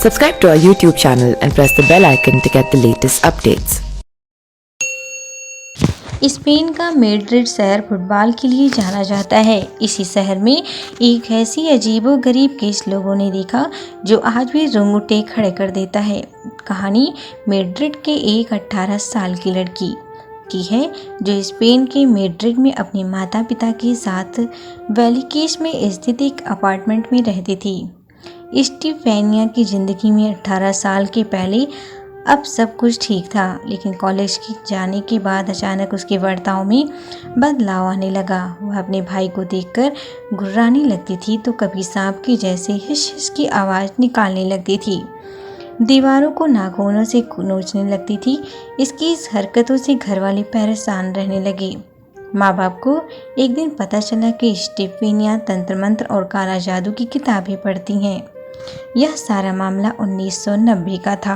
Subscribe to our YouTube channel and press the bell icon to get the latest updates. Spain का Madrid शहर football के लिए जाना जाता है। इसी शहर में एक ऐसी अजीबोगरीब केस लोगों ने देखा जो आज भी रोंगटे खड़े कर देता है। कहानी मैड्रिड के एक 18 साल की लड़की की है जो स्पेन के मैड्रिड में अपने माता पिता के साथ वेलिकेस में स्थित एक अपार्टमेंट में रहती थी। स्टीफेनिया की ज़िंदगी में 18 साल के पहले अब सब कुछ ठीक था, लेकिन कॉलेज की जाने के बाद अचानक उसके बर्ताव में बदलाव आने लगा। वह अपने भाई को देखकर घुर्राने लगती थी तो कभी सांप की जैसे हिस हिस की आवाज़ निकालने लगती थी। दीवारों को नाखूनों से नोचने लगती थी। इसकी इस हरकतों से घर वाले परेशान रहने लगे। माँ बाप को एक दिन पता चला कि स्टीफेनिया तंत्र मंत्र और काला जादू की किताबें पढ़ती हैं। यह सारा मामला 1990 का था।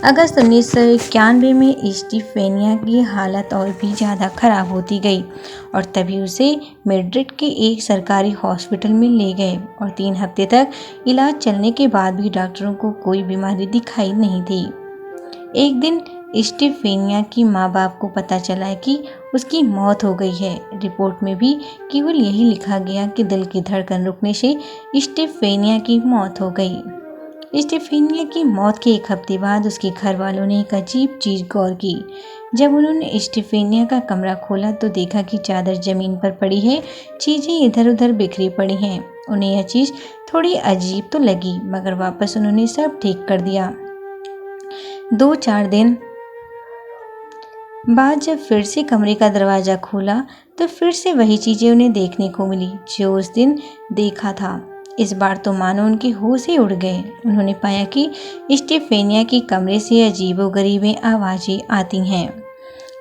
अगस्त 1991 में स्टीफेनिया की हालत और भी ज़्यादा खराब होती गई और तभी उसे मैड्रिड के एक सरकारी हॉस्पिटल में ले गए और 3 हफ्ते तक इलाज चलने के बाद भी डॉक्टरों को कोई बीमारी दिखाई नहीं थी। एक दिन स्टीफेनिया की माँ बाप को पता चला कि उसकी मौत हो गई है। रिपोर्ट में भी केवल यही लिखा गया कि दिल की धड़कन रुकने से स्टीफेनिया की मौत हो गई। स्टीफेनिया की मौत के 1 हफ्ते बाद उसके घर वालों ने एक अजीब चीज़ गौर की। जब उन्होंने स्टीफेनिया का कमरा खोला तो देखा कि चादर जमीन पर पड़ी है, चीज़ें इधर उधर बिखरी पड़ी हैं। उन्हें यह चीज़ थोड़ी अजीब तो लगी, मगर वापस उन्होंने सब ठीक कर दिया। 2-4 दिन बाद जब फिर से कमरे का दरवाज़ा खोला तो फिर से वही चीज़ें उन्हें देखने को मिली जो उस दिन देखा था। इस बार तो मानो उनके होश ही उड़ गए। उन्होंने पाया कि स्टीफेनिया के कमरे से अजीबोगरीब आवाज़ें आती हैं।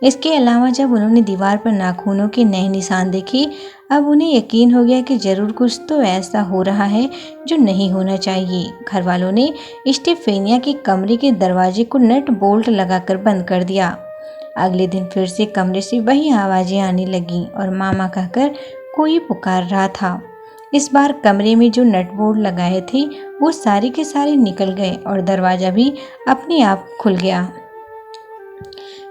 इसके अलावा जब उन्होंने दीवार पर नाखूनों के नए निशान देखे, अब उन्हें यकीन हो गया कि ज़रूर कुछ तो ऐसा हो रहा है जो नहीं होना चाहिए। घर वालों ने स्टीफेनिया के कमरे के दरवाजे को नट बोल्ट लगाकर बंद कर दिया। अगले दिन फिर से कमरे से वही आवाज़ें आने लगीं और मामा कहकर कोई पुकार रहा था। इस बार कमरे में जो नट बोल्ट लगाए थे वो सारे के सारे निकल गए और दरवाज़ा भी अपने आप खुल गया।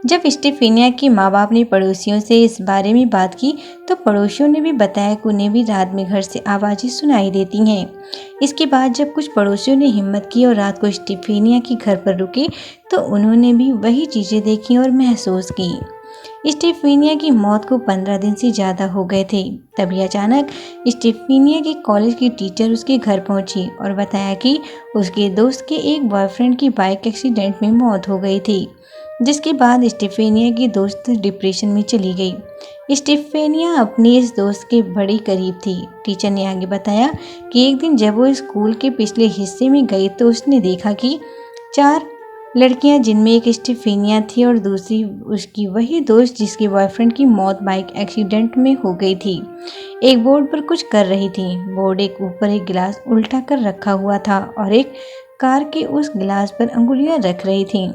जब स्टीफेनिया के माँ बाप ने पड़ोसियों से इस बारे में बात की तो पड़ोसियों ने भी बताया कि उन्हें भी रात में घर से आवाज़ें सुनाई देती हैं। इसके बाद जब कुछ पड़ोसियों ने हिम्मत की और रात को स्टीफेनिया के घर पर रुके तो उन्होंने भी वही चीज़ें देखी और महसूस की। स्टीफेनिया की मौत को 15 दिन से ज़्यादा हो गए थे। तभी अचानक स्टीफेनिया के कॉलेज की टीचर उसके घर पहुंची और बताया कि उसके दोस्त के एक बॉयफ्रेंड की बाइक एक्सीडेंट में मौत हो गई थी, जिसके बाद स्टीफेनिया की दोस्त डिप्रेशन में चली गई। स्टीफेनिया अपने इस दोस्त के बड़ी करीब थी। टीचर ने आगे बताया कि एक दिन जब वो स्कूल के पिछले हिस्से में गई तो उसने देखा कि 4 लड़कियां, जिनमें एक स्टीफेनिया थी और दूसरी उसकी वही दोस्त जिसके बॉयफ्रेंड की मौत बाइक एक्सीडेंट में हो गई थी, एक बोर्ड पर कुछ कर रही थी। बोर्ड एक ऊपर एक गिलास उल्टा कर रखा हुआ था और एक कार के उस गिलास पर अंगुलियां रख रही थी।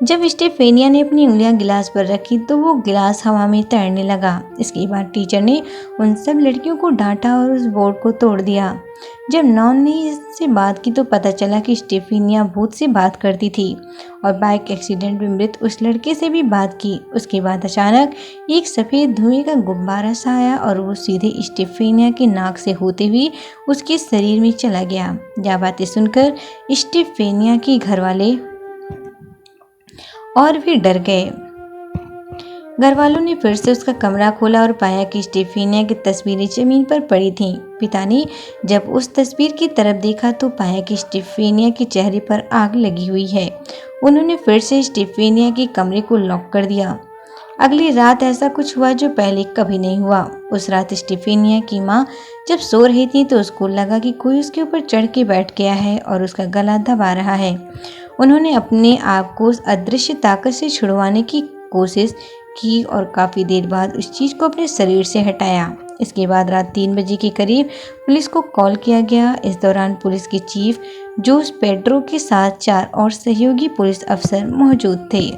जब स्टीफेनिया ने अपनी उंगलियां गिलास पर रखी तो वो गिलास हवा में तैरने लगा। इसके बाद टीचर ने उन सब लड़कियों को डांटा और उस बोर्ड को तोड़ दिया। जब नॉन ने इससे बात की तो पता चला कि स्टीफेनिया भूत से बात करती थी और बाइक एक्सीडेंट में मृत उस लड़के से भी बात की। उसके बाद अचानक एक सफ़ेद धुएं का गुब्बारा सा आया और वो सीधे स्टीफेनिया के नाक से होते हुए उसके शरीर में चला गया। यह बातें सुनकर स्टीफेनिया के घर वाले और भी डर गए। घर वालों ने फिर से उसका कमरा खोला और पाया कि स्टीफेनिया की तस्वीरें जमीन पर पड़ी थीं। पिता ने जब उस तस्वीर की तरफ देखा तो पाया कि स्टीफेनिया के चेहरे पर आग लगी हुई है। उन्होंने फिर से स्टीफेनिया के कमरे को लॉक कर दिया। अगली रात ऐसा कुछ हुआ जो पहले कभी नहीं हुआ। उस रात स्टीफेनिया की माँ जब सो रही थी तो उसको लगा कि कोई उसके ऊपर चढ़ के बैठ गया है और उसका गला दबा रहा है। उन्होंने अपने आप को उस अदृश्य ताकत से छुड़वाने की कोशिश की और काफ़ी देर बाद उस चीज़ को अपने शरीर से हटाया। इसके बाद रात 3 बजे के करीब पुलिस को कॉल किया गया। इस दौरान पुलिस के चीफ जोस पेड्रो के साथ 4 और सहयोगी पुलिस अफसर मौजूद थे।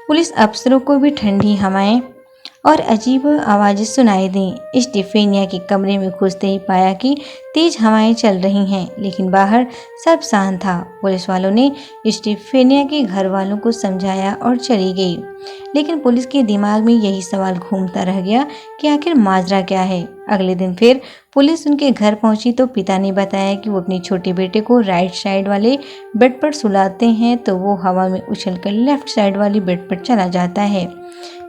पुलिस अफसरों को भी ठंडी हवाएं और अजीब आवाज़ें सुनाई दीं। स्टीफेनिया के कमरे में घुसते ही पाया कि तेज हवाएं चल रही हैं, लेकिन बाहर सब शांत था। पुलिस वालों ने स्टीफेनिया के घर वालों को समझाया और चली गई, लेकिन पुलिस के दिमाग में यही सवाल घूमता रह गया कि आखिर माजरा क्या है। अगले दिन फिर पुलिस उनके घर पहुंची तो पिता ने बताया कि वो अपने छोटे बेटे को राइट साइड वाले बेड पर सुलाते हैं तो वो हवा में उछलकर लेफ्ट साइड वाली बेड पर चला जाता है।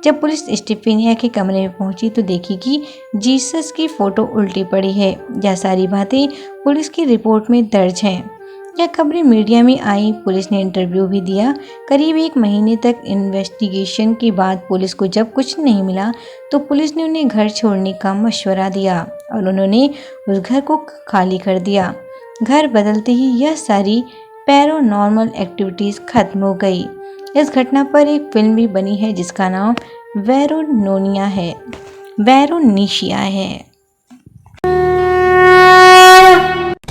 जब पुलिस स्टीफेनिया के कमरे में पहुंची तो देखी कि जीसस की फोटो उल्टी पड़ी है। यह सारी बातें पुलिस की रिपोर्ट में दर्ज हैं। यह खबरें मीडिया में आई, पुलिस ने इंटरव्यू भी दिया। करीब 1 महीने तक इन्वेस्टिगेशन के बाद पुलिस को जब कुछ नहीं मिला तो पुलिस ने उन्हें घर छोड़ने का मशवरा दिया और उन्होंने उस घर को खाली कर दिया। घर बदलते ही यह सारी पैरानॉर्मल एक्टिविटीज़ खत्म हो गई। इस घटना पर एक फिल्म भी बनी है जिसका नाम वेरोनिशिया है।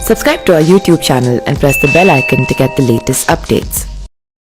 Subscribe to our YouTube channel and press the bell icon to get the latest updates.